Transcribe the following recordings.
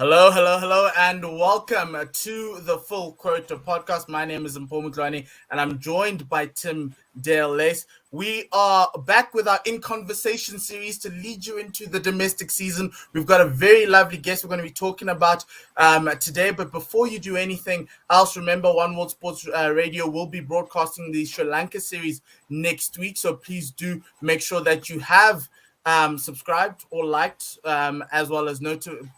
Hello, and welcome to the Full Quota Podcast. My name is Mpho Mutlwane, and I'm joined by Tim Dale Lace. We are back with our In Conversation series to lead you into the domestic season. We've got a very lovely guest we're going to be talking about today. But before you do anything else, remember One World Sports Radio will be broadcasting the Sri Lanka series next week. So please do make sure that you have subscribed or liked, as well as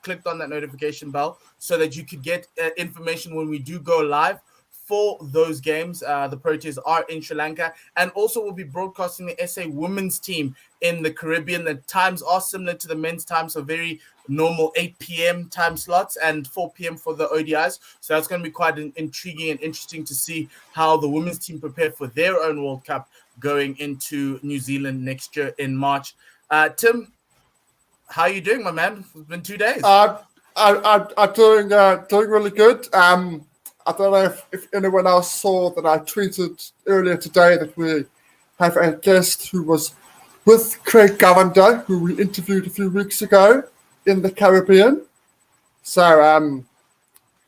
clicked on that notification bell so that you could get information when we do go live for those games. The Proteas are in Sri Lanka, and also we'll be broadcasting the SA women's team in the Caribbean. The times are similar to the men's time, so very normal 8 p.m. time slots and 4 p.m. for the ODIs. So that's going to be quite intriguing and interesting to see how the women's team prepare for their own World Cup going into New Zealand next year in March. Tim, how are you doing, my man? It's been 2 days. I'm doing really good. I don't know if anyone else saw that I tweeted earlier today that we have a guest who was with Craig Govender, who we interviewed a few weeks ago in the Caribbean. So,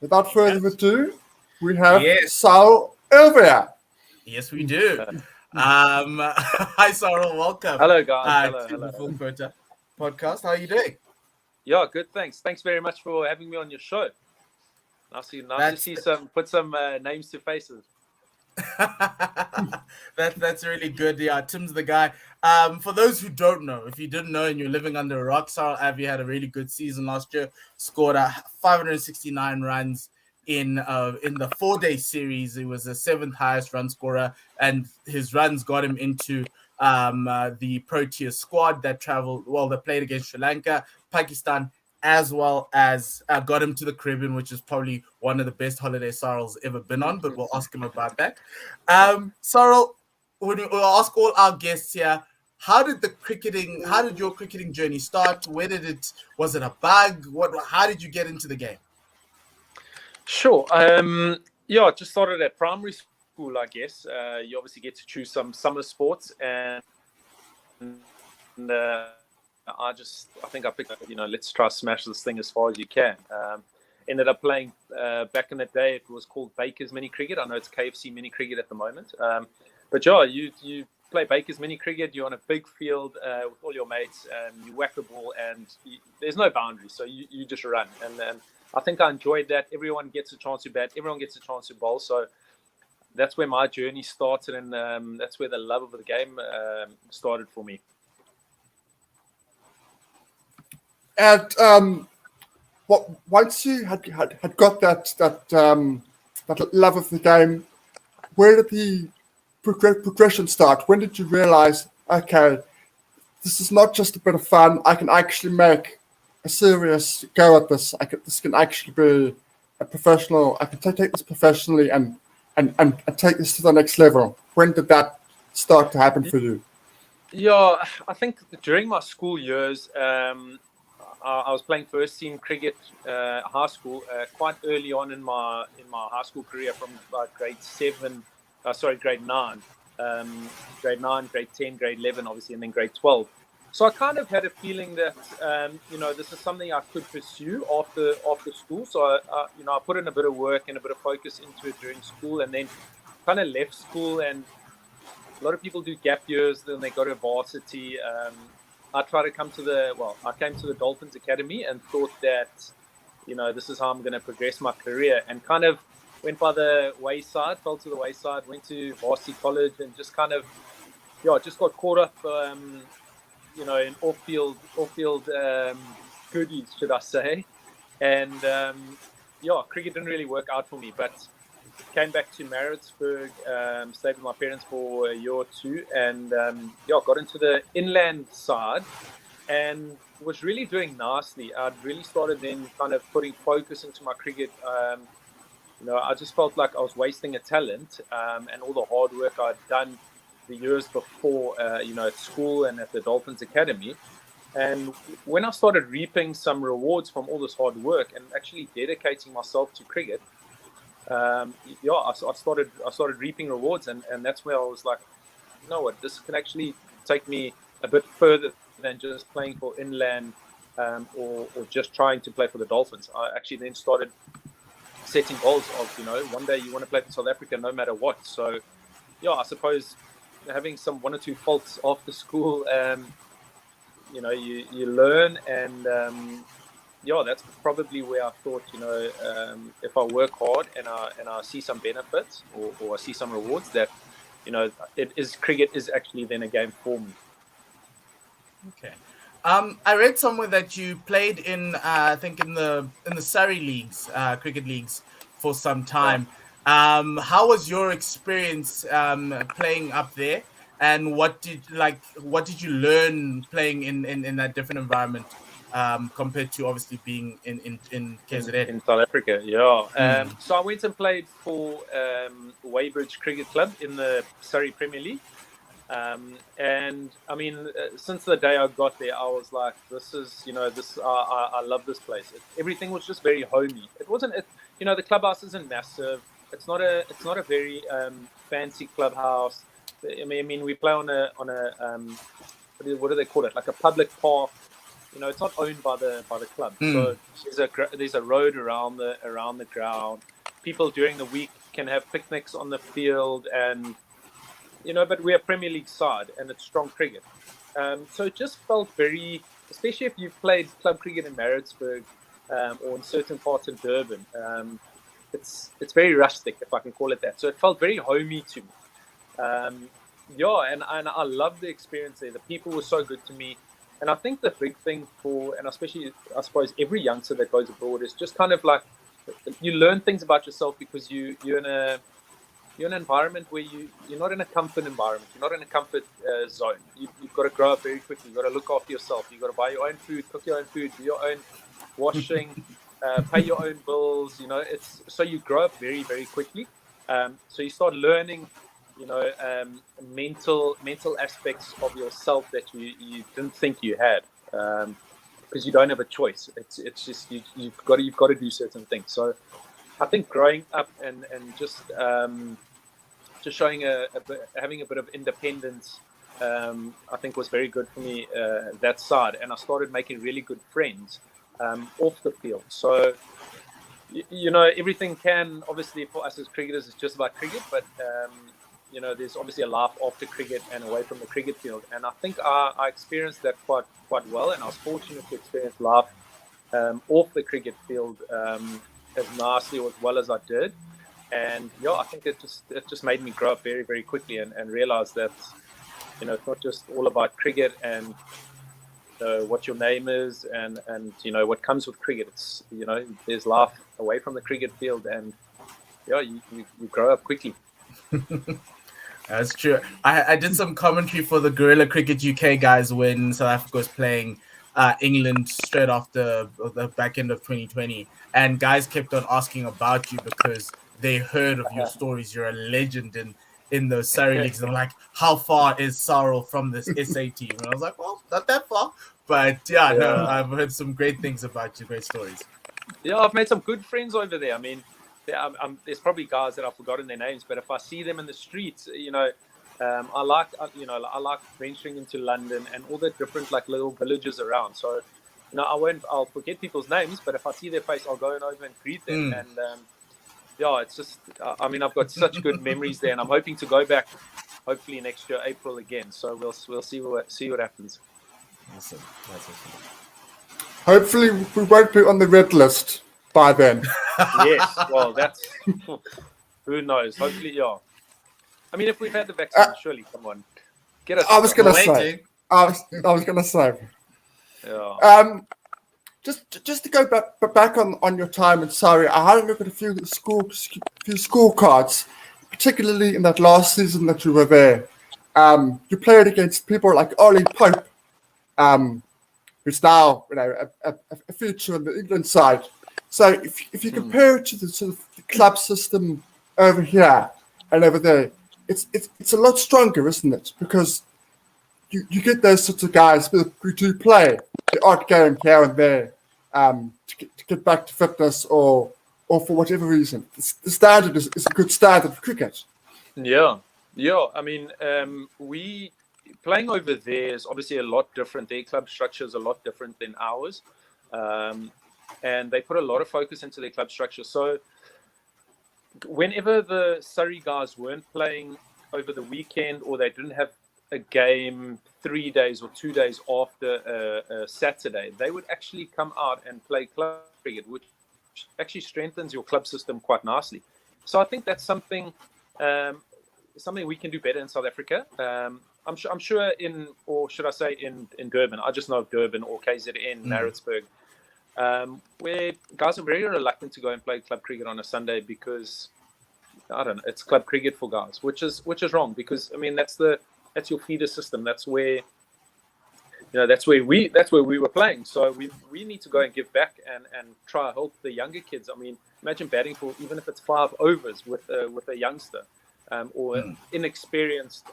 without further ado, we have Sarel Erwee. Yes, we do. Hi, Sarel. Welcome. Hello, guys. To the Full Quota Podcast. How are you doing? Yeah, good. Thanks. Thanks very much for having me on your show. Nice to see put some names to faces. That's really good. Yeah, Tim's the guy. For those who don't know, if you didn't know and you're living under a rock, Sarel Erwee had a really good season last year. Scored 569 runs in the 4-day series. He was the 7th highest run scorer, and his runs got him into the Proteas squad that played against Sri Lanka, Pakistan, as well as got him to the Caribbean, which is probably one of the best holiday Sarel's ever been on, but we'll ask him about that. Sarel, we'll ask all our guests here, how did your cricketing journey start? Was it a bug? How did you get into the game? Sure. I just started at primary school, I guess. You obviously get to choose some summer sports, and I think I picked up, let's try to smash this thing as far as you can. Ended up playing, back in the day, it was called Baker's Mini Cricket. I know it's KFC Mini Cricket at the moment. But you play Baker's Mini Cricket, you're on a big field with all your mates, and you whack the ball, and there's no boundaries, so you just run. And I think I enjoyed that. Everyone gets a chance to bat. Everyone gets a chance to bowl. So that's where my journey started, and that's where the love of the game started for me. And once you had got that love of the game, where did the progression start? When did you realize, okay, this is not just a bit of fun, I can actually make a serious go at this. This can actually be a professional. I can take this professionally and take this to the next level. When did that start to happen for you? Yeah, I think during my school years, I was playing first team cricket, high school, quite early on in my high school career, from grade 9, grade 10, grade 11, obviously, and then grade 12. So I kind of had a feeling that, this is something I could pursue after school. So, I put in a bit of work and a bit of focus into it during school, and then kind of left school. And a lot of people do gap years, then they go to varsity. I came to the Dolphins Academy and thought that, this is how I'm going to progress my career, and kind of went fell to the wayside, went to varsity college, and just kind of, just got caught up, in off-field goodies, should I say. And, cricket didn't really work out for me, but came back to Maritzburg, stayed with my parents for a year or two, and, got into the inland side and was really doing nicely. I'd really started then kind of putting focus into my cricket. I just felt like I was wasting a talent, and all the hard work I'd done the years before, at school and at the Dolphins Academy. And when I started reaping some rewards from all this hard work and actually dedicating myself to cricket, I started reaping rewards, and that's where I was like, you know what, this can actually take me a bit further than just playing for inland or just trying to play for the Dolphins. I actually then started setting goals of, one day you want to play for South Africa no matter what. So, yeah, I suppose having some one or two faults after school, you learn, and that's probably where I thought, if I work hard and I see some benefits or I see some rewards, that cricket is actually then a game for me. Okay. I read somewhere that you played in, I think in the Surrey leagues, cricket leagues, for some time. How was your experience playing up there, and what did you learn playing in that different environment compared to obviously being in KZN? In South Africa? Yeah. So I went and played for Weybridge Cricket Club in the Surrey Premier League. And I mean, since the day I got there, I was like, this is, I love this place. Everything was just very homey. It wasn't, the clubhouse isn't massive. It's not a very fancy clubhouse. I mean, we play on a what do they call it? Like a public park. It's not owned by the club. So there's a road around the ground. People during the week can have picnics on the field, and but we're a Premier League side and it's strong cricket. So it just felt very, especially if you've played club cricket in Maritzburg or in certain parts of Durban, it's very rustic, if I can call it that. So it felt very homey to me. And I loved the experience there. The people were so good to me. And I think the big thing and especially, I suppose, every youngster that goes abroad is just kind of like, you learn things about yourself because you're in an environment where you're not in a comfort environment. You're not in a comfort zone. You've got to grow up very quickly. You've got to look after yourself. You've got to buy your own food, cook your own food, do your own washing, pay your own bills. So you grow up very, very quickly. So you start learning, mental aspects of yourself that you didn't think you had, because you don't have a choice. It's just you've got to do certain things. So I think growing up and just showing having a bit of independence, I think was very good for me, that side. And I started making really good friends off the field. So everything can, obviously, for us as cricketers, it's just about cricket, but there's obviously a life after cricket and away from the cricket field. And I think I experienced that quite well, and I was fortunate to experience life off the cricket field as nicely or as well as I did. And I think it just made me grow up very, very quickly and realize that it's not just all about cricket and what your name is and what comes with cricket. It's there's life away from the cricket field, and you grow up quickly. That's true. I did some commentary for the Guerrilla Cricket UK guys when South Africa was playing England straight after the back end of 2020, and guys kept on asking about you because they heard of your stories. You're a legend in those Surrey leagues. And I'm like, how far is Sarel from this SA team? And I was like, well, not that far. But no, I've heard some great things about you, great stories. Yeah, I've made some good friends over there. I mean, there's probably guys that I've forgotten their names, but if I see them in the streets, I like venturing into London and all the different little villages around. So, I'll forget people's names, but if I see their face, I'll go over and greet them. And it's just, I've got such good memories there, and I'm hoping to go back, hopefully next year, April again. So we'll see what happens. Awesome. That's awesome. Hopefully we won't be on the red list by then. Yes, well, that's who knows. Hopefully, yeah. I mean, if we've had the vaccine, surely, come on, get us. I was gonna say. Yeah. Just to go back on your time in Surrey, I had a look at a few scorecards, particularly in that last season that you were there. You played against people like Ollie Pope, who's now a feature on the England side. So if you compare it to the sort of the club system over here and over there, it's a lot stronger, isn't it? Because you get those sorts of guys who do play the odd game here and there to get back to fitness or for whatever reason. The standard is a good standard of cricket. Yeah. I mean, playing over there is obviously a lot different. Their club structure is a lot different than ours. And they put a lot of focus into their club structure. So whenever the Surrey guys weren't playing over the weekend, or they didn't have a game 3 days or 2 days after a Saturday, they would actually come out and play club cricket, which actually strengthens your club system quite nicely. So I think that's something we can do better in South Africa. I'm sure in, or should I say in Durban, I just know of Durban or KZN, Maritzburg, where guys are very reluctant to go and play club cricket on a Sunday because, I don't know, it's club cricket for guys, which is wrong, because I mean that's your feeder system. That's where we were playing. So we need to go and give back and try to help the younger kids. I mean, imagine batting for, even if it's 5 overs with a youngster. Or inexperienced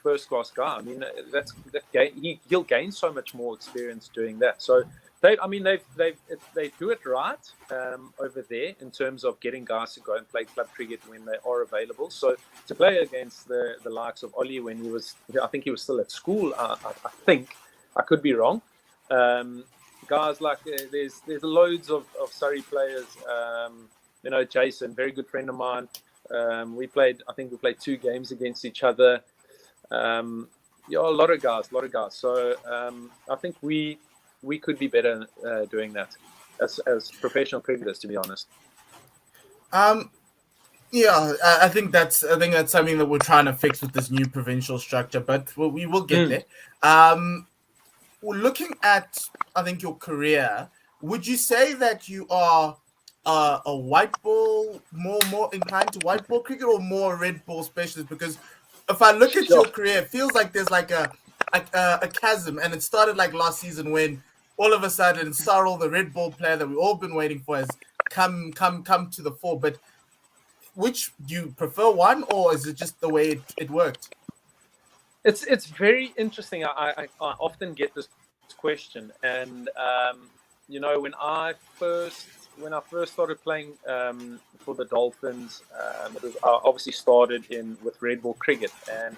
first class guy. I mean, he'll gain so much more experience doing that. So they do it right over there in terms of getting guys to go and play club cricket when they are available. So to play against the likes of Ollie when I think he was still at school. I think, I could be wrong. Guys like there's loads of Surrey players. Jason, very good friend of mine. We played 2 games against each other. A lot of guys. So I think we could be better doing that as professional cricketers, to be honest. I think that's something that we're trying to fix with this new provincial structure, but we will get there. Looking at, I think, your career, would you say that you are a white ball, more inclined to white ball cricket, or more red ball specialist? Because if I look at your career, it feels like there's like a chasm, and it started like last season when all of a sudden Sarel, the red ball player that we've all been waiting for, has come to the fore. But which do you prefer, one, or is it just the way it worked? It's very interesting. I often get this question, and when I first started playing for the Dolphins, I obviously started with red ball cricket, and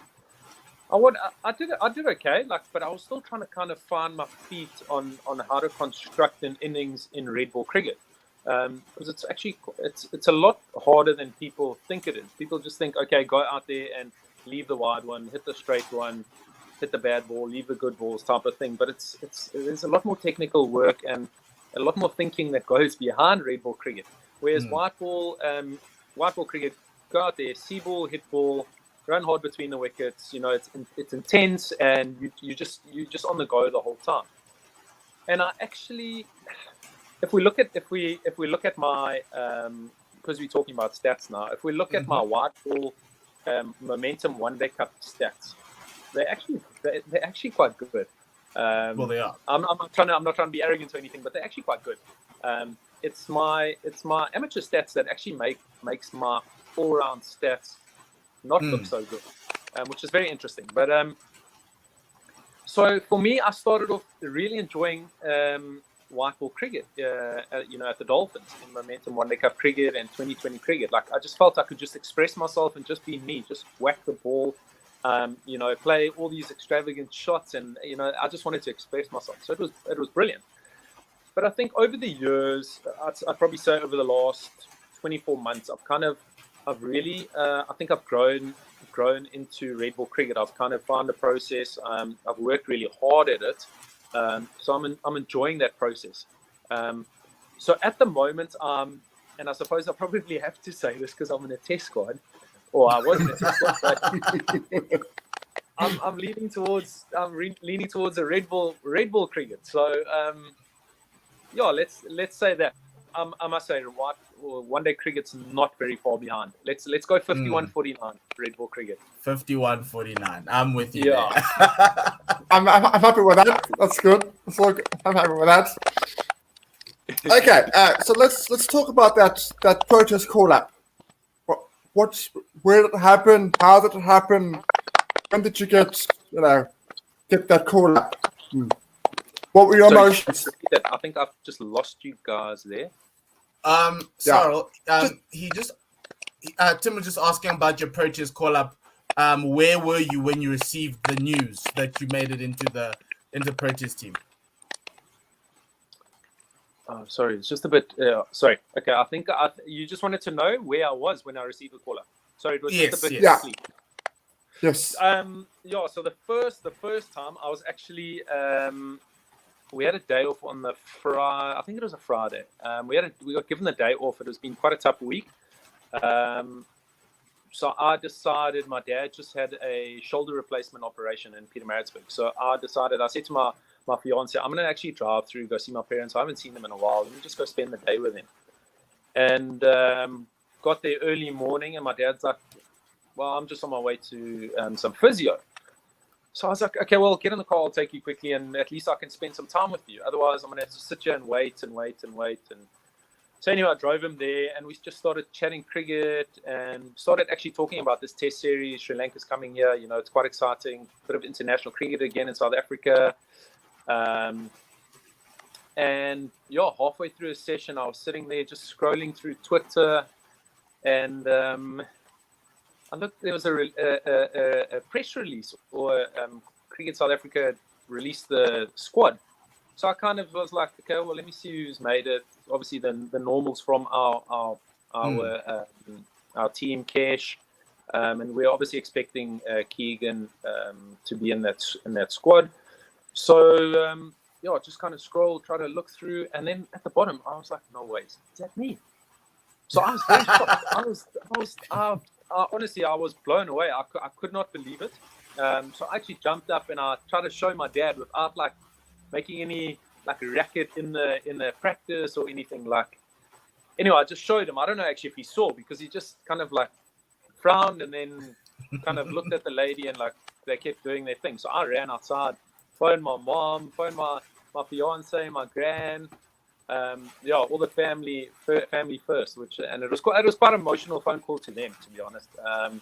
I did okay, but I was still trying to kind of find my feet on how to construct an innings in red ball cricket, because it's actually it's a lot harder than people think it is. People just think, okay, go out there and leave the wide one, hit the straight one, hit the bad ball, leave the good balls, type of thing. But there's a lot more technical work and a lot more thinking that goes behind red ball cricket. Whereas white ball cricket, go out there, see ball, hit ball, run hard between the wickets. It's intense, and you're just on the go the whole time. And I actually, if we look at my because we're talking about stats now, if we look at my white ball Momentum One Day Cup stats, they're actually quite good. Well, they are. I'm not trying to be arrogant or anything, but they're actually quite good. It's my amateur stats that actually makes my all-round stats not look so good, which is very interesting. But so for me, I started off really enjoying white ball cricket, at the Dolphins in Momentum One Day Cup cricket and 2020 cricket. Like, I just felt I could just express myself and just be me, just whack the ball, play all these extravagant shots, and I just wanted to express myself. So it was brilliant. But I think over the years, I'd probably say over the last 24 months, I've really grown into red ball cricket. I've kind of found the process. I've worked really hard at it. So I'm enjoying that process. So at the moment, and I suppose I probably have to say this because I'm in a test squad, or I was in a test squad, but I'm leaning towards a red ball cricket. So let's say that I must say one day cricket's not very far behind. Let's go 51-49 red ball cricket. 51-49. I'm with you. Yeah. I'm happy with that. That's good. I'm happy with that. Okay, so let's talk about that protest call up. Where did it happen? How did it happen? When did you get that call up? What were your emotions? I think I've just lost you guys there. Sarel, Tim was just asking about your protest call up. Where were you when you received the news that you made it into the Proteas team? Oh, sorry, it's just a bit. Sorry. Okay, I think you just wanted to know where I was when I received the caller. Sorry, it was just a bit. Yeah. Yes. Yeah. So the first time I was actually we had a day off on the Friday. I think it was a Friday. We got given the day off. It has been quite a tough week. So I decided, my dad just had a shoulder replacement operation in Pietermaritzburg. So I said to my fiance, I'm going to actually drive through, go see my parents. I haven't seen them in a while. Let me just go spend the day with them. And got there early morning, and my dad's like, well, I'm just on my way to some physio. So I was like, okay, well, get in the car. I'll take you quickly, and at least I can spend some time with you. Otherwise, I'm going to have to sit here and wait. And so anyway, I drove him there, and we just started chatting cricket and started actually talking about this test series. Sri Lanka's coming here. You know, it's quite exciting. Bit of international cricket again in South Africa. And yeah, halfway through a session, I was sitting there just scrolling through Twitter, and I looked. There was a press release, or Cricket South Africa released the squad. So I kind of was like, okay, well, let me see who's made it. Obviously, the normals from our team, Cash, and we're obviously expecting Keegan to be in that squad. So yeah, just kind of scroll, try to look through, and then at the bottom, I was like, no way, is that me? So I was very shocked. Honestly, I was blown away. I could not believe it. So I actually jumped up and I tried to show my dad without like making any like a racket in the practice or anything. Like, anyway, I just showed him. I don't know actually if he saw, because he just kind of like frowned and then kind of looked at the lady, and like they kept doing their thing. So I ran outside, phoned my mom, phoned my fiance, my gran, all the family first. And it was quite an emotional phone call to them, to be honest. I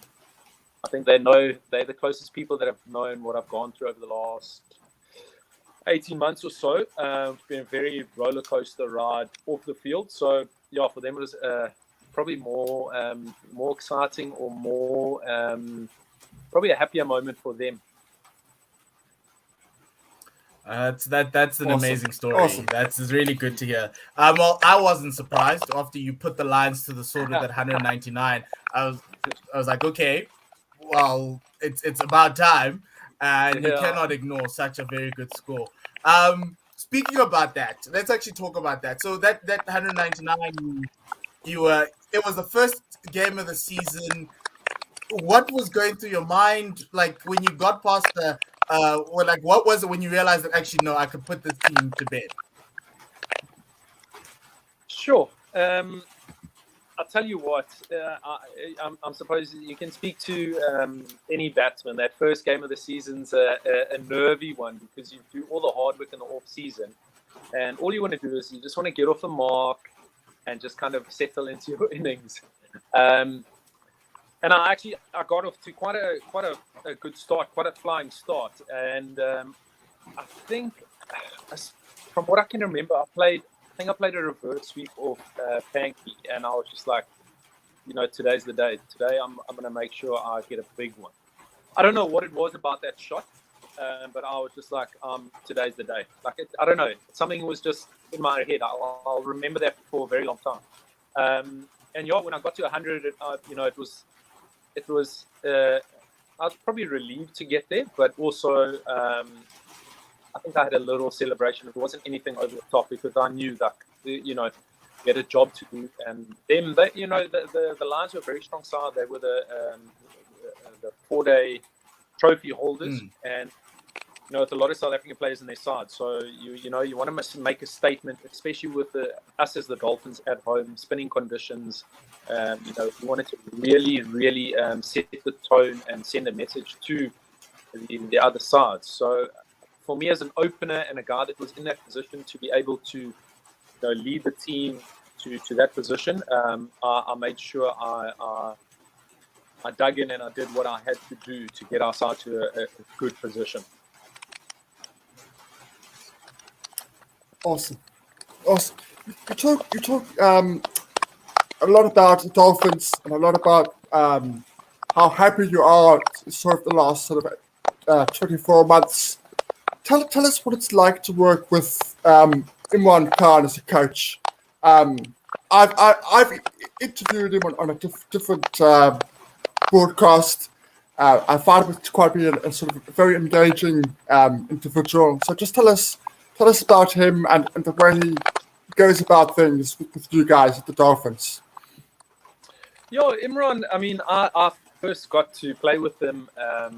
think they're the closest people that have known what I've gone through over the last 18 months or so. It's been a very roller coaster ride off the field. So yeah, for them it was probably more exciting, or more probably a happier moment for them. That's an Awesome. amazing story. Awesome. That's really good to hear. Well, I wasn't surprised after you put the lines to the sword with that 199. I was like, okay, well, it's about time, and you cannot ignore such a very good score. Speaking about that, let's actually talk about that. So that 199, it was the first game of the season. What was going through your mind, like when you got past the what was it when you realized that actually no, I could put this team to bed? Sure. I'll tell you what. I'm supposed you can speak to any batsman. That first game of the season's a nervy one, because you do all the hard work in the off season, and all you want to do is you just want to get off the mark and just kind of settle into your innings. And I got off to quite a good start, quite a flying start. And I think, from what I can remember, I played a reverse sweep off Panky, and I was just like, today's the day. Today I'm going to make sure I get a big one. I don't know what it was about that shot, but I was just like, today's the day. Like, I don't know, something was just in my head. I'll remember that for a very long time. And when I got to 100, it was I was probably relieved to get there, but also I think I had a little celebration. It wasn't anything over the top, because I knew that we had a job to do, and them, the Lions were a very strong side. They were the 4-day trophy holders, and with a lot of South African players in their side. So you want to make a statement, especially with us as the Dolphins at home, spinning conditions. We wanted to really, really set the tone and send a message to the other side. So for me, as an opener and a guy that was in that position, to be able to lead the team to that position, I made sure I dug in and I did what I had to do to get our side to a good position. Awesome. You talk a lot about the Dolphins and a lot about how happy you are sort of the last sort of 24 months. Tell us what it's like to work with Imran Khan as a coach. I've interviewed him on a different broadcast. I found him to quite be a sort of very engaging individual. So just tell us about him and the way he goes about things with you guys at the Dolphins. Imran, I mean, I first got to play with him, at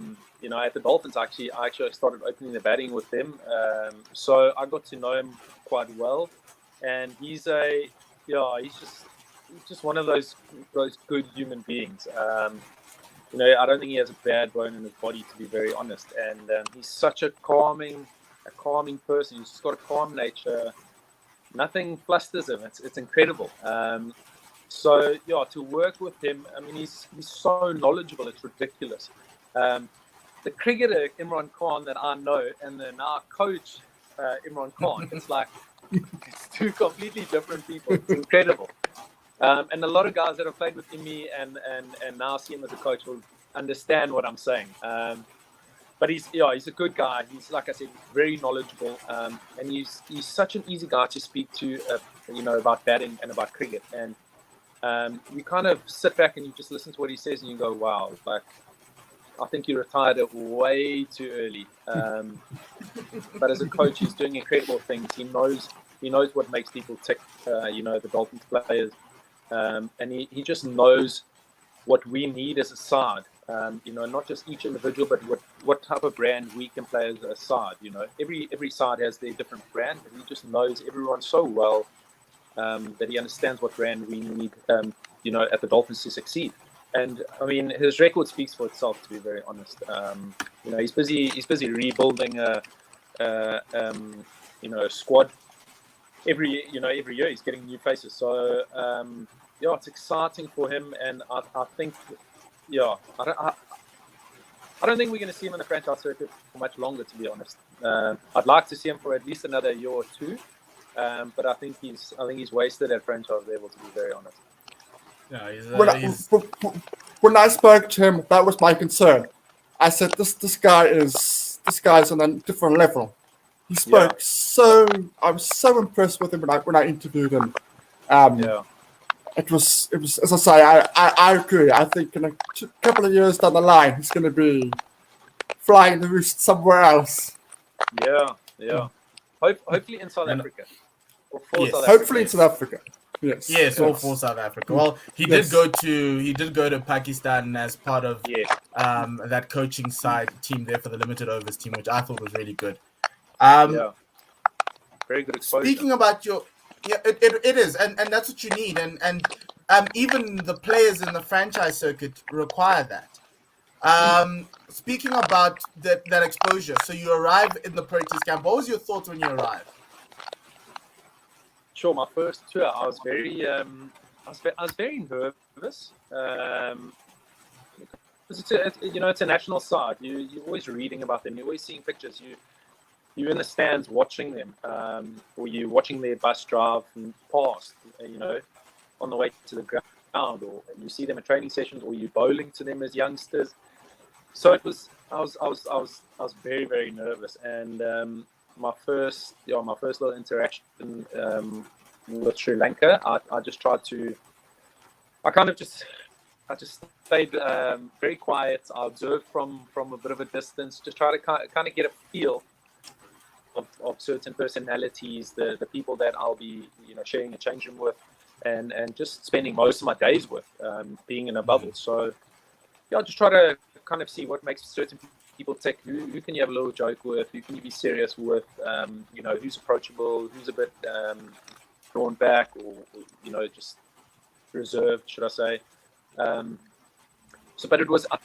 the Dolphins. Actually, I started opening the batting with him. So I got to know him quite well. And he's just one of those good human beings. I don't think he has a bad bone in his body, to be very honest. And he's such a calming person. He's just got a calm nature. Nothing flusters him. It's incredible. To work with him, I mean, he's so knowledgeable. It's ridiculous. The cricketer Imran Khan that I know, and then our coach Imran Khan, it's like it's two completely different people. It's incredible. And a lot of guys that have played with Imi and now see him as a coach will understand what I'm saying. But he's a good guy. He's, like I said, very knowledgeable, and he's such an easy guy to speak to, about batting and about cricket. And you kind of sit back and you just listen to what he says, and you go, "Wow!" Like, I think you retired it way too early. But as a coach, he's doing incredible things. He knows what makes people tick. The Dolphins players, and he just knows what we need as a side. Not just each individual, but what type of brand we can play as a side. Every side has their different brand, and he just knows everyone so well that he understands what brand we need. At the Dolphins to succeed. And I mean, his record speaks for itself. To be very honest, he's busy rebuilding a squad every year. He's getting new faces. So it's exciting for him, and I think. I don't think we're going to see him in the franchise circuit for much longer, to be honest. I'd like to see him for at least another year or two, but I think he's wasted at franchise level, to be very honest. Yeah, when I spoke to him, that was my concern. I said, "This guy's on a different level." He spoke I was so impressed with him when I interviewed him. It was as I say, I agree. I think in a couple of years down the line, he's going to be flying the roost somewhere else. Yeah. Hopefully in South Africa. Or for yes, South hopefully Africa. in South Africa. Yes, all for South Africa. Well, he did go to Pakistan as part of that coaching side team there for the limited overs team, which I thought was really good. Very good exposure. Speaking about it is, and that's what you need, and even the players in the franchise circuit require that. Speaking about that exposure, so you arrive in the Proteas camp. What was your thoughts when you arrived? Sure, my first tour, I was very nervous. It's a national side. You're always reading about them. You're always seeing pictures. You're in the stands watching them, or you're watching their bus drive past. On the way to the ground, or you see them at training sessions, or you're bowling to them as youngsters. So it was. I was very, very nervous, and my first little interaction with Sri Lanka, I just tried to. I just stayed very quiet. I observed from a bit of a distance, just try to kind of get a feel of certain personalities, the people that I'll be sharing a change room with, and just spending most of my days with, being in a bubble. So I just try to kind of see what makes certain people tick. Who can you have a little joke with? Who can you be serious with? Who's approachable? Who's a bit drawn back, or just reserved, should I say? But it was. I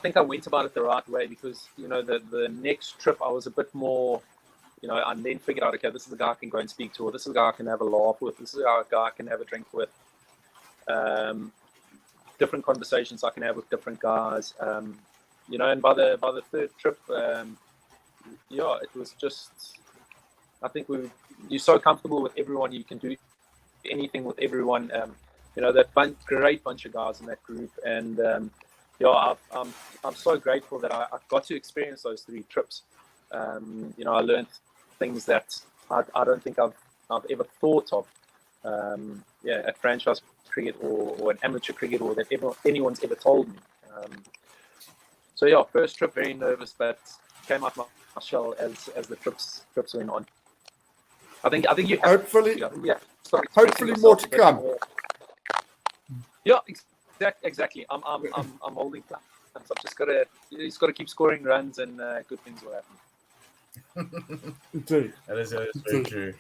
think I went about it the right way, because the next trip I was a bit more. I then figured out, okay, this is a guy I can go and speak to, or this is a guy I can have a laugh with, this is a guy I can have a drink with. Different conversations I can have with different guys. And by the third trip, it was just, I think you're so comfortable with everyone, you can do anything with everyone. That great bunch of guys in that group, and I'm so grateful that I got to experience those 3 trips. I learned things that I don't think I've ever thought of. At franchise cricket or an amateur cricket, or that anyone's ever told me. First trip, very nervous, but came out my shell as the trips went on. I think you have, hopefully hopefully more to come. Yeah, exactly. I'm holding plans. I've just got to keep scoring runs, and good things will happen. Indeed. That is very true.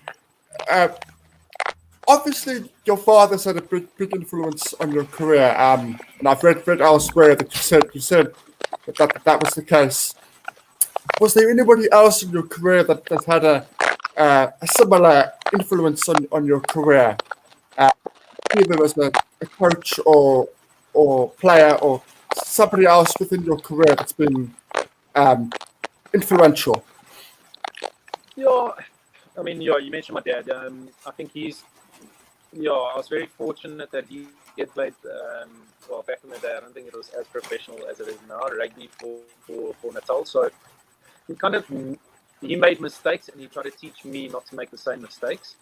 Obviously, your father's had a big influence on your career, and I've read elsewhere that you said that was the case. Was there anybody else in your career that had a similar influence on your career, either as a coach or player or somebody else within your career that's been influential? Yeah, I mean, you mentioned my dad. I think I was very fortunate that he had played, back in the day, I don't think it was as professional as it is now, rugby for Natal. So he made mistakes, and he tried to teach me not to make the same mistakes.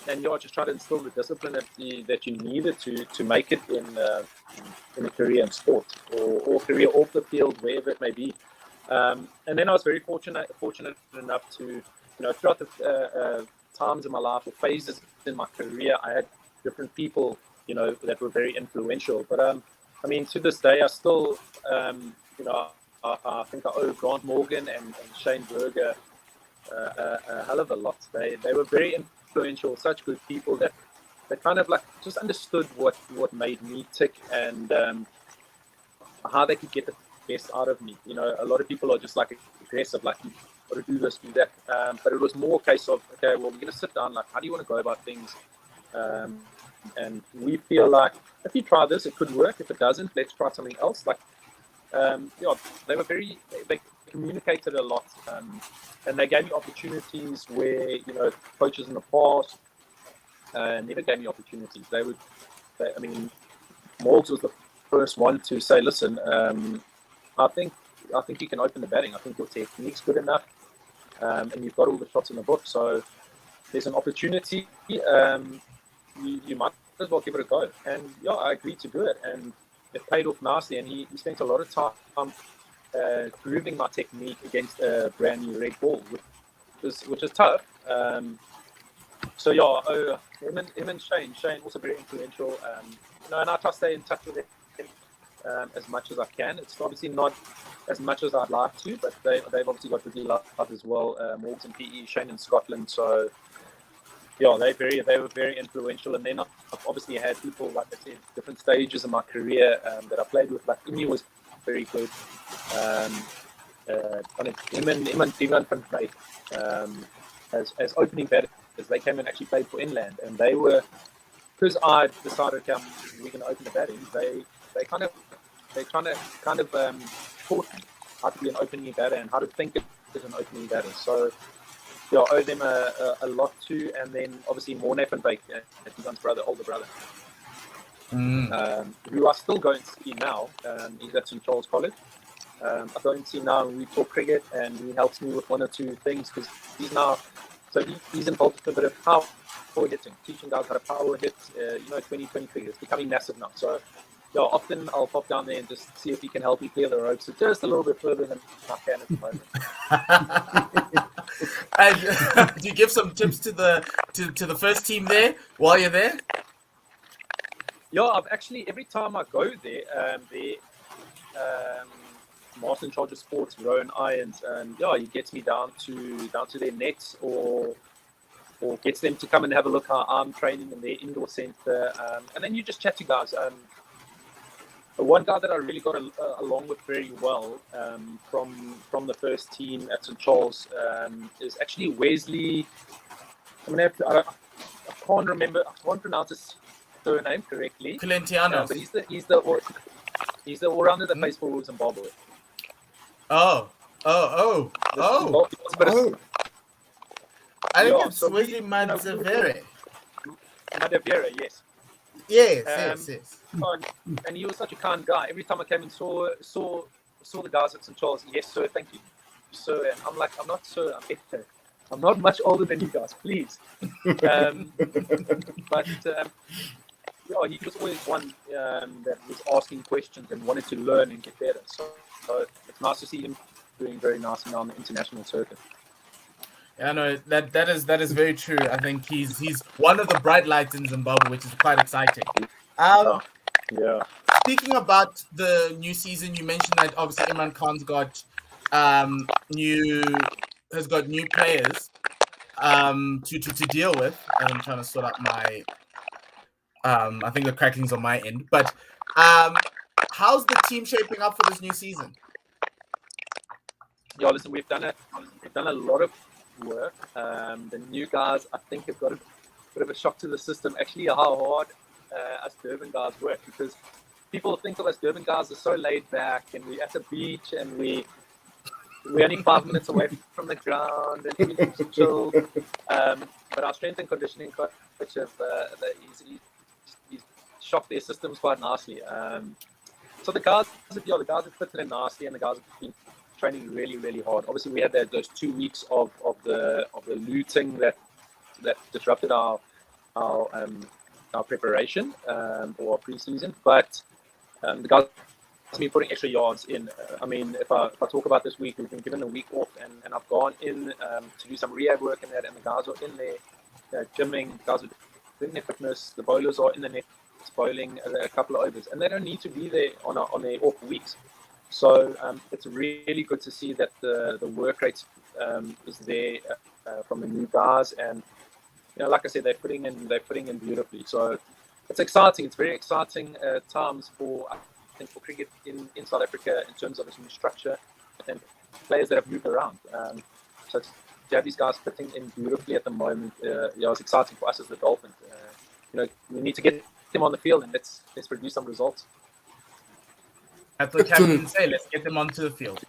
And just try to instill the discipline that you needed to make it in a career in sport or career off the field, wherever it may be. And then I was very fortunate enough to, throughout the times in my life or phases in my career, I had different people, that were very influential. But I mean, to this day, I still, I think I owe Grant Morgan and Shane Berger a hell of a lot. They were very influential, such good people that they kind of like just understood what made me tick, and how they could get the best out of me. A lot of people are just like aggressive, like, you got to do this, do that. But it was more a case of, okay, well, we're going to sit down, like, how do you want to go about things? And we feel like if you try this, it could work. If it doesn't, let's try something else. Like, they were they communicated a lot, and they gave me opportunities where, coaches in the past never gave me opportunities. I mean, Morgs was the first one to say, listen, I think you can open the batting. I think your technique's good enough, and you've got all the shots in the book. So there's an opportunity. You might as well give it a go. And I agreed to do it, and it paid off nicely. And he spent a lot of time proving my technique against a brand new red ball, which is tough. Him and Shane also very influential. And I try to stay in touch with him as much as I can. It's obviously not as much as I'd like to, but they've obviously got busy life as well. Morgs in PE, Shane in Scotland. So they were very influential. And then I've obviously had people, like I said, different stages of my career that I played with. Like Imi was very good. Him and Divan van Dijk as opening batters, they came and actually played for Inland, and they were, because I decided, okay, we're going to open the batting. They kind of taught me how to be an opening batter and how to think as an opening batter. So I owe them a lot too. And then obviously Morne van Dijk, Divan's older brother, who I still go and see now. He's at St. Charles College. I go and see now, and we talk cricket, and he helps me with one or two things, because he's involved with a bit of power hitting, teaching guys how to power hit. 2020 cricket is becoming massive now. So often I'll pop down there and just see if he can help me clear the ropes just a little bit further than I can at the moment. And do you give some tips to the first team there while you're there? I've actually, every time I go there, Master in Charge of Sports, Rowan Irons, and he gets me down to their nets, or gets them to come and have a look how I'm training in their indoor center, and then you just chat to guys. One guy that I really got along with very well from the first team at St. Charles is actually Wesley. I can't remember. I can't pronounce his surname correctly. Calentianos. But he's the all-rounder that plays for Zimbabwe. Oh. I think it's Wesley Madavere. Madavere, yes. Yes. And he was such a kind guy. Every time I came and saw the guys at St. Charles, yes sir, thank you sir. And I'm like, I'm not sir, I'm not much older than you guys, please. But he was always one that was asking questions and wanted to learn and get better. So it's nice to see him doing very nicely on the international circuit. Yeah, no, that is very true. I think he's one of the bright lights in Zimbabwe, which is quite exciting. Yeah. Speaking about the new season, you mentioned that obviously Imran Khan's got new players to deal with. I'm trying to sort out my I think the crackling's on my end. But how's the team shaping up for this new season? Yeah, listen, we've done a lot of work. The new guys, I think, have got a bit of a shock to the system. Actually, how hard us Durban guys work, because people think of us Durban guys as so laid back, and we're at the beach, and we're only 5 minutes away from the ground, and everything's chill. But our strength and conditioning coach, he's shocked their systems quite nicely. So the guys have fitted in nicely, and the guys have been training really, really hard. Obviously, we had those 2 weeks of the looting that disrupted our preparation or pre-season, but the guys have been putting extra yards in. I mean, if I talk about this week, we've been given a week off, and I've gone in to do some rehab work and that, and the guys are in there gymming, guys are doing their fitness, the bowlers are in the net bowling a couple of overs, and they don't need to be there on their off weeks. So it's really good to see that the work rate is there from the new guys, and like I said, they're putting in beautifully. So it's exciting. It's very exciting times for cricket in South Africa in terms of its new structure and players that have moved around. So to have these guys fitting in beautifully at the moment, it's exciting for us as the Dolphins. We need to get them on the field, and let's produce some results. That's what captain say. Let's get them onto the field.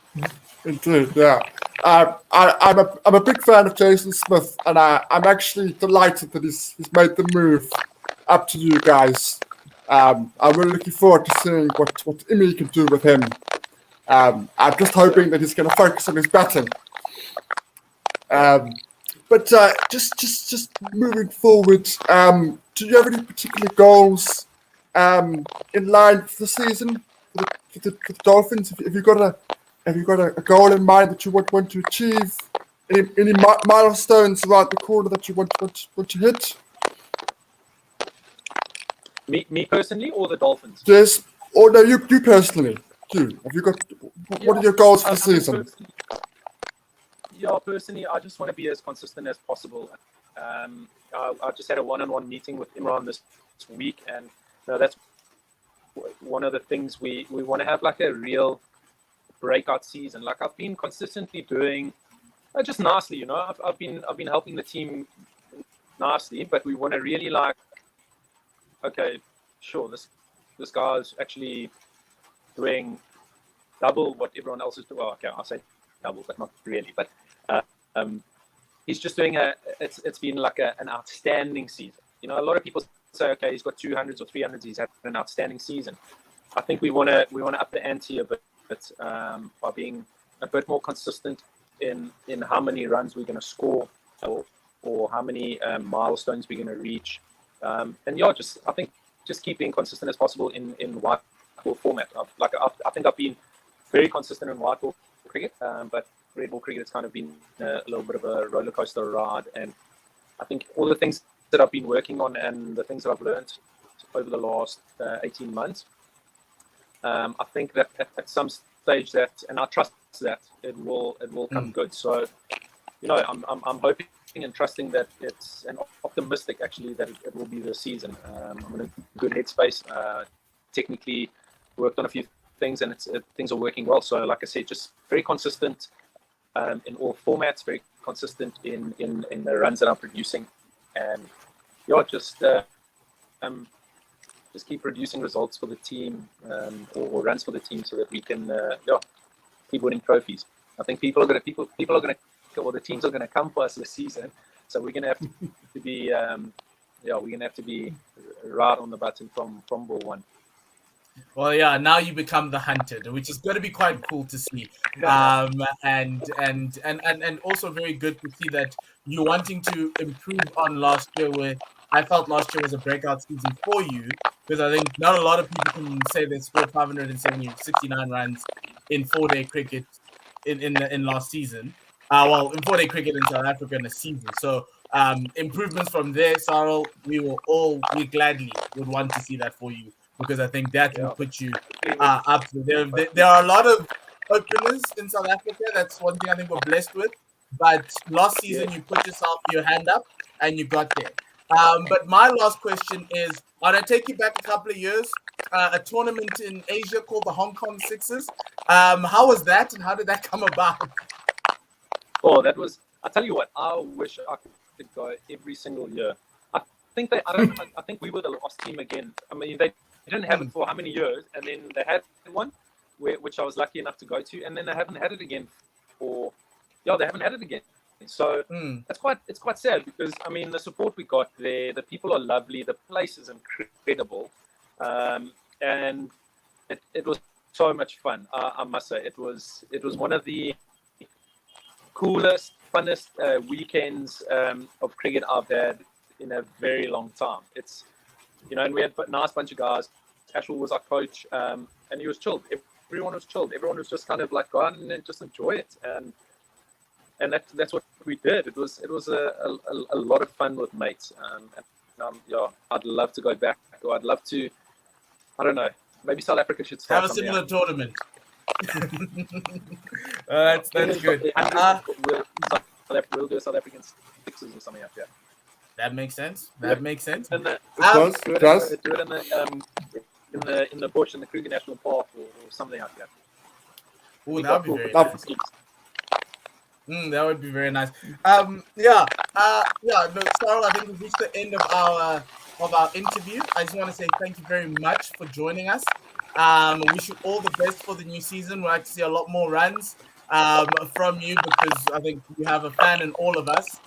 Indeed, yeah. I'm a big fan of Jason Smith, and I'm actually delighted that he's made the move up to you guys. I'm really looking forward to seeing what Imi can do with him. I'm just hoping that he's going to focus on his batting. But just moving forward, do you have any particular goals in line for the season for the Dolphins? Have you got a goal in mind that you want to achieve? Any milestones around the corner that you want to hit? Me personally, or the Dolphins? Yes, or no, you personally. Have you got? What are your goals for the season? Personally, I just want to be as consistent as possible. I just had a one-on-one meeting with Imran this week, and that's one of the things we want to have, like a real breakout season. Like I've been consistently doing just nicely, I've been helping the team nicely, but we want to really okay, sure, this guy's actually doing double what everyone else is doing. Well, okay, I'll say double, but not really. But he's just doing it's been like an outstanding season. A lot of people say, okay, he's got 200s or 300s, he's had an outstanding season. I think we want to up the ante a bit by being a bit more consistent in how many runs we're going to score or how many milestones we're going to reach. I think just keep being consistent as possible in white ball format. I think I've been very consistent in white ball cricket, but red ball cricket has kind of been a little bit of a roller coaster ride. And I think all the things that I've been working on and the things that I've learned over the last 18 months, I think that at some stage and I trust that it will come good. So, I'm hoping and trusting that it's, and optimistic actually, that it will be this season. I'm in a good headspace. Technically worked on a few things, and things are working well. So, like I said, just very consistent in all formats, very consistent in the runs that I'm producing, and just keep producing results for the team or runs for the team, so that we can keep winning trophies. I think people are going to. Well, the teams are going to come for us this season, so we're going to have to be, we're going to have to be right on the button from ball one. Well, yeah, now you become the hunted, which is going to be quite cool to see. And also very good to see that you're wanting to improve on last year, where I felt last year was a breakout season for you, because I think not a lot of people can say they scored 569 runs in 4-day cricket in last season. In 4-day cricket in South Africa in a season. So improvements from there, Sarel, we gladly would want to see that for you, because I think that will put you up. There are a lot of openers in South Africa. That's one thing I think we're blessed with. But last season, you put your hand up and you got there. But my last question is, I'll take you back a couple of years, a tournament in Asia called the Hong Kong Sixers. How was that, and how did that come about? Oh, that was, I tell you what, I wish I could go every single year. I think we were the last team again. I mean, they didn't have it for how many years, and then they had one, which I was lucky enough to go to, and then they haven't had it again they haven't had it again. So it's quite sad, because I mean, the support we got there, the people are lovely, the place is incredible, and it was so much fun. I must say, it was one of the coolest, funnest weekends of cricket I've had in a very long time. It's, and we had a nice bunch of guys. Cashel was our coach, and he was chilled. Everyone was chilled. Everyone was just kind of like, go out and just enjoy it. And that's what we did. It was a lot of fun with mates. I'd love to go back. Or I'd love to, I don't know, maybe South Africa should start have a similar tournament. That's good. We'll do South African Sixers or something like that. That makes sense. Makes sense. And it does. Do it in the bush in the Kruger National Park or something like that. Oh, that would be very nice. That would be very nice. No, Sarel, I think we've reached the end of our interview. I just want to say thank you very much for joining us. Wish you all the best for the new season. We'd like to see a lot more runs from you, because I think you have a fan in all of us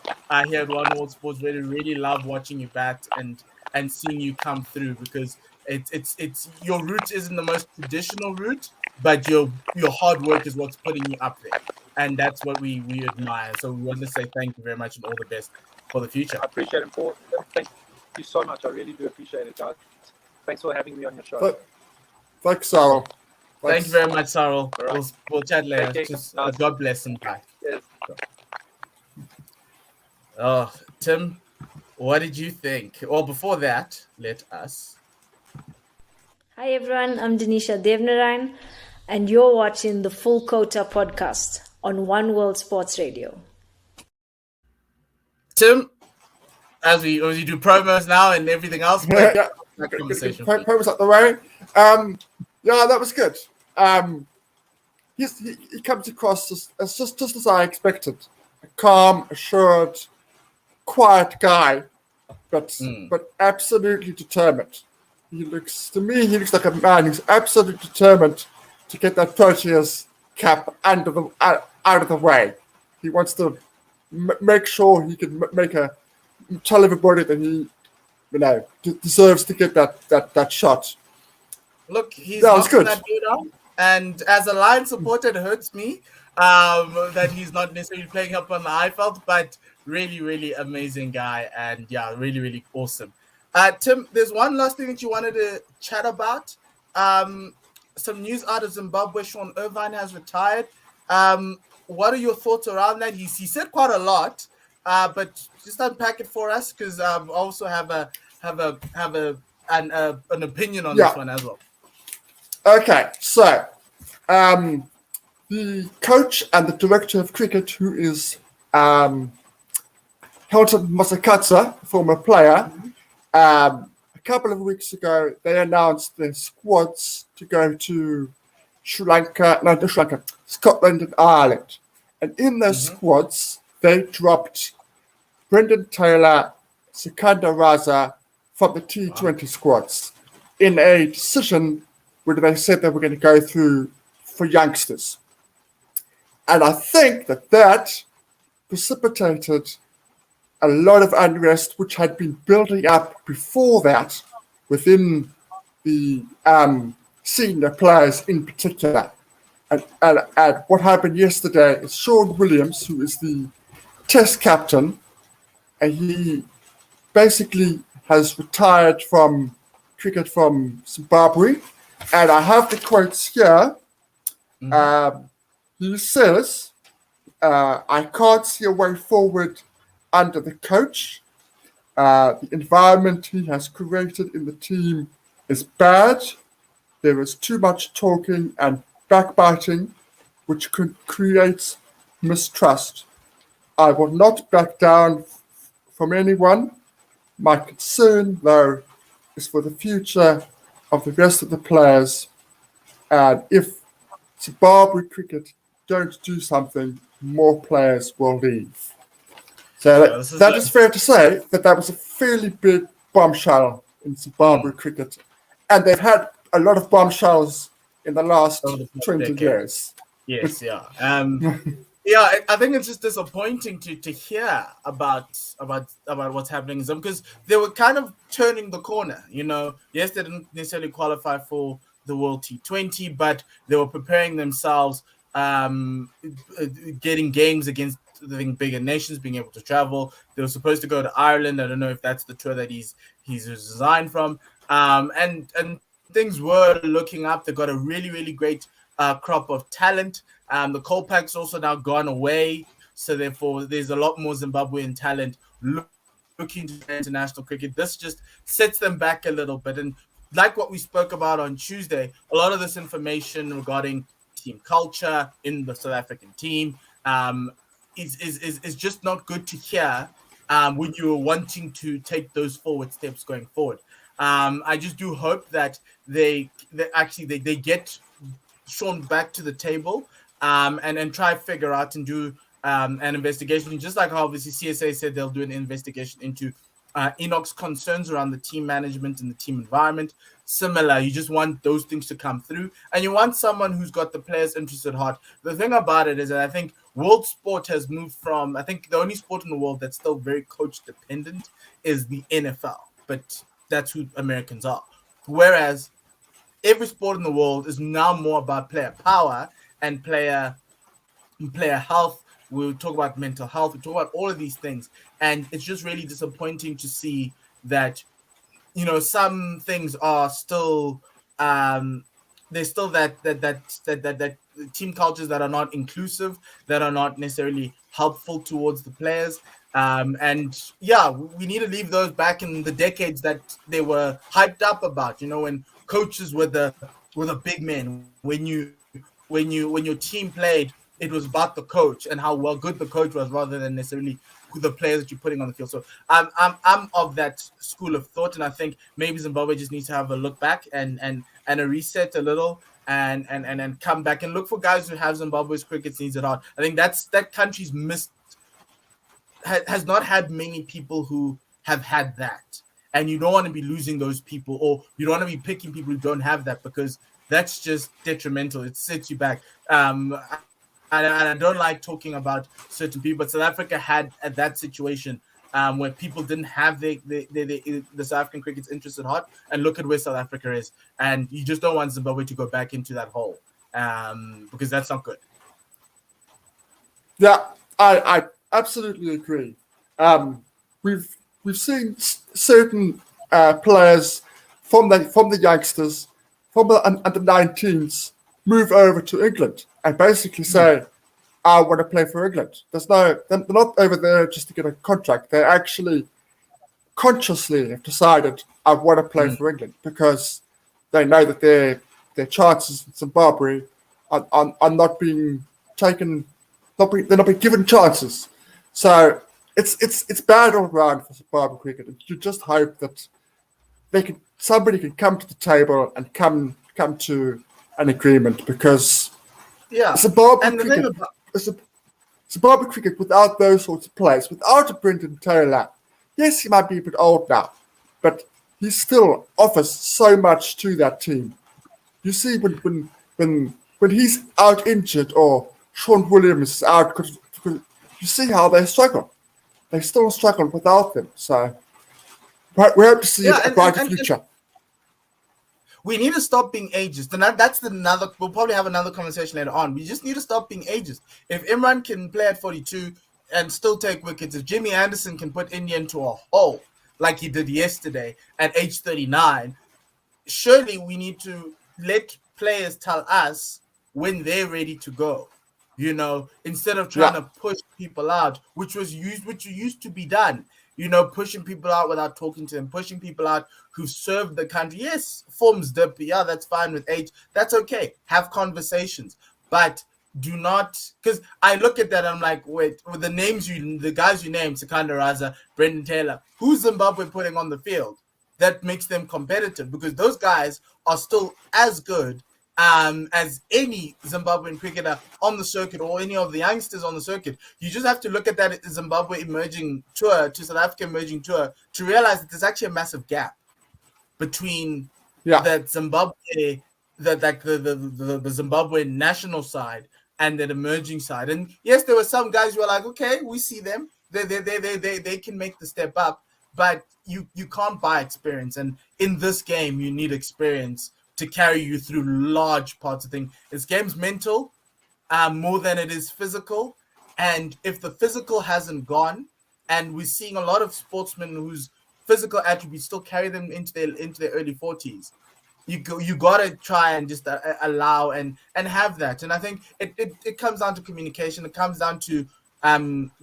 here at One World Sports. Really, really love watching you bat and seeing you come through, because it's your route isn't the most traditional route, but your hard work is what's putting you up there, and that's what we admire. So we want to say thank you very much and all the best for the future. I appreciate it, Paul. Thank you so much. I really do appreciate it, guys. Thanks for having me on your show. Thanks, Sarel. Thank you very much, Sarel. Right. We'll chat later. Just, God bless and bye. Yes. Tim, what did you think? Well, before that, let us. Hi everyone, I'm Denisha Devnarayan, and you're watching the Full Quota Podcast on One World Sports Radio. Tim, as we do promos now and everything else, Yeah. Conversation. Promos out the way. That was good. He comes across as just as I expected, a calm, assured, quiet guy, but absolutely determined. He looks like a man who's absolutely determined to get that Proteas cap out of the way. He wants to make sure he can tell everybody that he deserves to get that shot. Look, he's was good. that dude out, and as a Lion supporter, it hurts me that he's not necessarily playing up on the high felt, but really, really amazing guy, and really, really awesome. Tim, there's one last thing that you wanted to chat about. Some news out of Zimbabwe. Sean Irvine has retired. What are your thoughts around that? He said quite a lot, but just unpack it for us, because I also have an opinion on this one as well. Okay, so the coach and the director of cricket, who is Hilton Masakatsa, former player, a couple of weeks ago, they announced their squads to go to Scotland and Ireland. And in those squads, they dropped Brendan Taylor, Sikandar Raza from the T20 squads in a decision where they said they were going to go through for youngsters. And I think that precipitated a lot of unrest, which had been building up before that within the senior players in particular. And what happened yesterday is Sean Williams, who is the Test captain, and he basically has retired from cricket from Zimbabwe. And I have the quotes here. He says, I can't see a way forward under the coach. The environment he has created in the team is bad. There is too much talking and backbiting, which could create mistrust. I will not back down from anyone. My concern, though, is for the future of the rest of the players. And if Zimbabwe cricket don't do something, more players will leave. So that is fair to say that was a fairly big bombshell in Zimbabwe cricket. And they've had a lot of bombshells in the last 20 years. Yes, yeah. Yeah, I think it's just disappointing to hear about what's happening in them, because they were kind of turning the corner. Yes, they didn't necessarily qualify for the World T20, but they were preparing themselves, getting games against bigger nations, being able to travel. They were supposed to go to Ireland. I don't know if that's the tour that he's resigned from. And things were looking up. They got a really, really great crop of talent. The Colpack's also now gone away, so therefore there's a lot more Zimbabwean talent looking to international cricket. This just sets them back a little bit. And like what we spoke about on Tuesday, a lot of this information regarding team culture in the South African team is just not good to hear when you're wanting to take those forward steps going forward. I just do hope that they get shown back to the table and try to figure out and do an investigation, just like how obviously CSA said they'll do an investigation into Enoch's concerns around the team management and the team environment. Similar, you just want those things to come through, and you want someone who's got the players' interests at heart. The thing about it is that I think world sport has moved from, I think the only sport in the world that's still very coach dependent is the NFL, but that's who Americans are. Whereas every sport in the world is now more about player power and player health. We'll talk about mental health. We talk about all of these things, and it's just really disappointing to see that, some things are still there's still that team cultures that are not inclusive, that are not necessarily helpful towards the players. And yeah, we need to leave those back in the decades that they were hyped up about. When coaches were the big men, when your team played, it was about the coach and how well good the coach was, rather than necessarily the players that you're putting on the field. So I'm of that school of thought, and I think maybe Zimbabwe just needs to have a look back and a reset a little, and come back and look for guys who have Zimbabwe's cricket needs at heart. I think that country's has not had many people who have had that, and you don't want to be losing those people, or you don't want to be picking people who don't have that, because that's just detrimental. It sets you back. And I don't like talking about certain people, but South Africa had at that situation where people didn't have the South African cricket's interest at heart, and look at where South Africa is. And you just don't want Zimbabwe to go back into that hole, because that's not good. Yeah, I absolutely agree. We've seen certain players from the youngsters, from the under 19s, move over to England and basically say, I want to play for England. They're not over there just to get a contract. They actually consciously have decided, I want to play for England, because they know that their chances in Zimbabwe are not being taken, they're not being given chances. So it's bad all around for Zimbabwe cricket. And you just hope that somebody can come to the table and come to an agreement, because Zimbabwe cricket without those sorts of players, without a Brendan Taylor, yes, he might be a bit old now, but he still offers so much to that team. You see, when he's out injured, or Sean Williams is out, you see how they struggle. They still struggle without them. So we hope to see a brighter future. we need to stop being ageist. And that's another. We'll probably have another conversation later on. We just need to stop being ageist. If Imran can play at 42 and still take wickets, if Jimmy Anderson can put India into a hole like he did yesterday at age 39, surely we need to let players tell us when they're ready to go. Instead of trying to push people out, which used to be done. Pushing people out without talking to them, pushing people out who served the country. Yes, forms dip. Yeah, that's fine with age. That's okay. Have conversations, but do not. Because I look at that, I'm like, wait, with the guys you named, Sikandar Raza, Brendan Taylor, who's Zimbabwe putting on the field that makes them competitive? Because those guys are still as good as any Zimbabwean cricketer on the circuit or any of the youngsters on the circuit. You just have to look at that Zimbabwe emerging tour to South Africa emerging tour to realize that there's actually a massive gap between that Zimbabwe, the Zimbabwe national side and that emerging side. And yes, there were some guys who were like, okay, we see them. They can make the step up, but you can't buy experience. And in this game, you need experience to carry you through large parts of things. This game's mental more than it is physical. And if the physical hasn't gone, and we're seeing a lot of sportsmen whose physical attributes still carry them into their early 40s, you got to try and just allow and have that. And I think it comes down to communication. It comes down to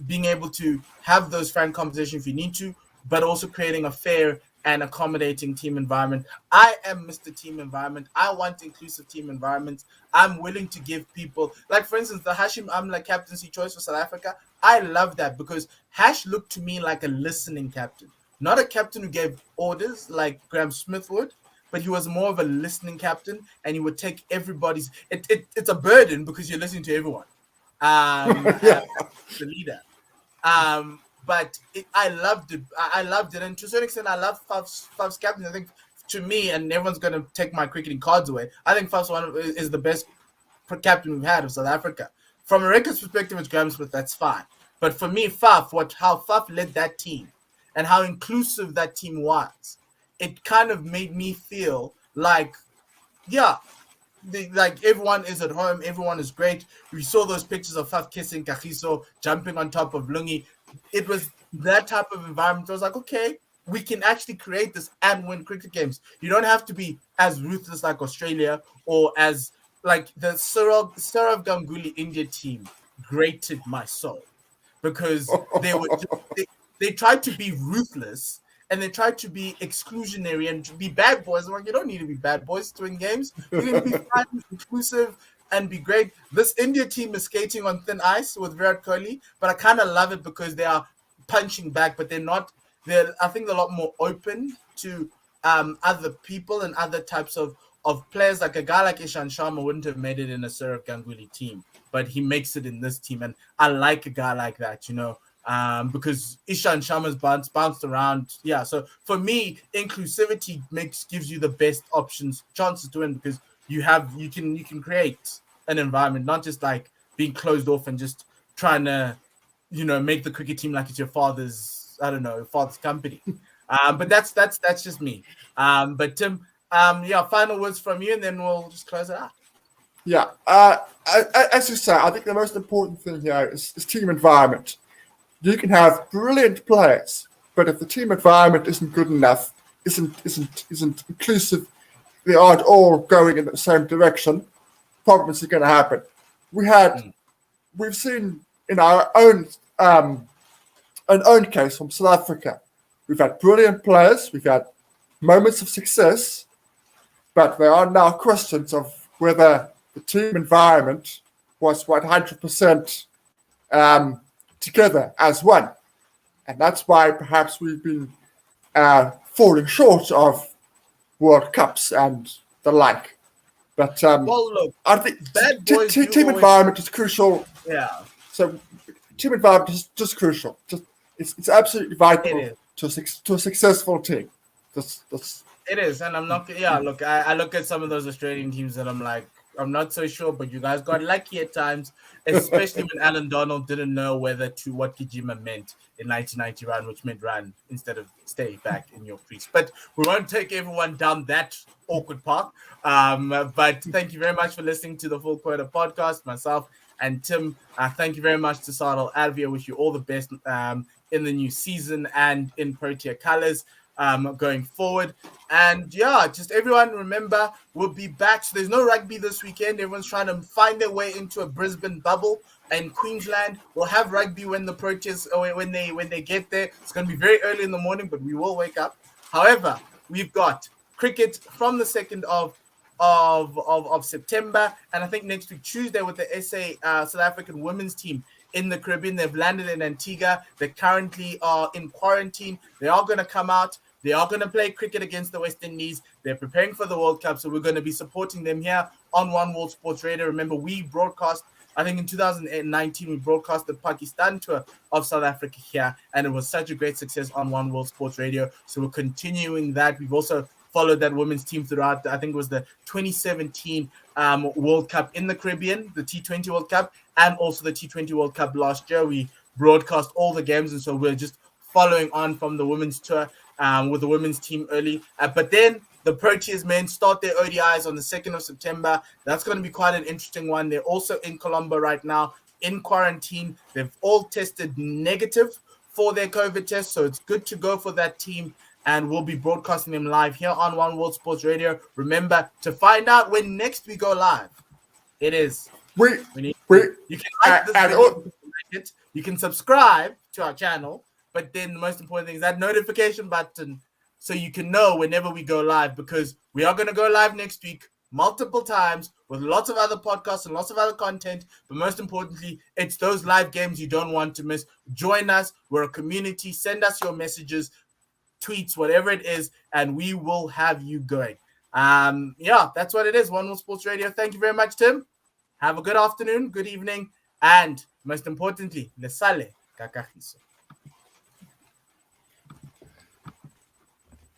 being able to have those frank conversations if you need to, but also creating a fair and accommodating team environment. I am Mr. Team Environment. I want inclusive team environments. I'm willing to give people, like for instance, the Hashim Amla captaincy choice for South Africa. I love that because Hash looked to me like a listening captain, not a captain who gave orders like Graham Smith would, but he was more of a listening captain, and he would take everybody's. It's a burden because you're listening to everyone. The leader. But I loved it. And to a certain extent, I love Faf's captain. I think, to me, and everyone's going to take my cricketing cards away, I think Faf's is the best captain we've had of South Africa. From a record's perspective, it's Graham Smith, that's fine. But for me, how Faf led that team and how inclusive that team was, it kind of made me feel like, like everyone is at home, everyone is great. We saw those pictures of Faf kissing Kagiso, jumping on top of Lungi. It was that type of environment. I was like, okay, we can actually create this and win cricket games. You don't have to be as ruthless like Australia or as like the Saurav Ganguly India team grated my soul because they tried to be ruthless and they tried to be exclusionary and to be bad boys. I'm like, you don't need to be bad boys to win games. You need to be fun, inclusive, and be great. This India team is skating on thin ice with Virat Kohli, but I kind of love it because they are punching back, but they're not. I think they're a lot more open to other people and other types of players. Like a guy like Ishan Sharma wouldn't have made it in a Saurav Ganguly team, but he makes it in this team, and I like a guy like that, because Ishan Sharma's bounced around. Yeah, so for me, inclusivity gives you the best chances to win because you can create an environment, not just like being closed off and just trying to, make the cricket team like it's your father's company. But that's just me. But Tim, final words from you, and then we'll just close it out. Yeah. As you say, I think the most important thing here is team environment. You can have brilliant players, but if the team environment isn't good enough, isn't inclusive, they aren't all going in the same direction, problems are going to happen. We've seen in our own case from South Africa, we've had brilliant players, we've had moments of success, but there are now questions of whether the team environment was 100% together as one. And that's why perhaps we've been falling short of World Cups and the like. But look, I think team environment is crucial. Yeah. So team environment is just crucial. It's absolutely vital to a successful team. It is, and I'm not. Yeah, look, I look at some of those Australian teams and I'm like, I'm not so sure, but you guys got lucky at times, especially when Alan Donald didn't know whether to what Kijima meant in 1990 run, which meant run instead of stay back in your crease. But we won't take everyone down that awkward path. But thank you very much for listening to the Full Quota podcast. Myself and Tim, thank you very much to Sarel Erwee. I wish you all the best in the new season and in Protea colors going forward. And yeah, just everyone remember, we'll be back. So there's no rugby this weekend. Everyone's trying to find their way into a Brisbane bubble in Queensland. We'll have rugby when the Proteas, when they get there. It's going to be very early in the morning, but we will wake up. However, we've got cricket from the 2nd of September, and I think next week Tuesday with the SA South African women's team in the Caribbean. They've landed in Antigua. They currently are in quarantine. They are going to come out. They are going to play cricket against the West Indies. They're preparing for the World Cup, so we're going to be supporting them here on One World Sports Radio. Remember, we broadcast, I think in 2019, we broadcast the Pakistan tour of South Africa here, and it was such a great success on One World Sports Radio. So we're continuing that. We've also followed that women's team throughout, I think it was the 2017 World Cup in the Caribbean, the T20 World Cup, and also the T20 World Cup last year. We broadcast all the games, and so we're just following on from the women's tour with the women's team early. But then the Proteas men start their ODIs on the 2nd of September. That's going to be quite an interesting one. They're also in Colombo right now in quarantine. They've all tested negative for their COVID test, so it's good to go for that team. And we'll be broadcasting them live here on One World Sports Radio. Remember to find out when next we go live. It is. You can like this video, you can subscribe to our channel, but then the most important thing is that notification button so you can know whenever we go live, because we are going to go live next week multiple times with lots of other podcasts and lots of other content. But most importantly, it's those live games you don't want to miss. Join us. We're a community. Send us your messages, tweets, whatever it is, and we will have you going. Yeah, that's what it is. One World Sports Radio. Thank you very much, Tim. Have a good afternoon, good evening, and most importantly, Nesale Kakahiso.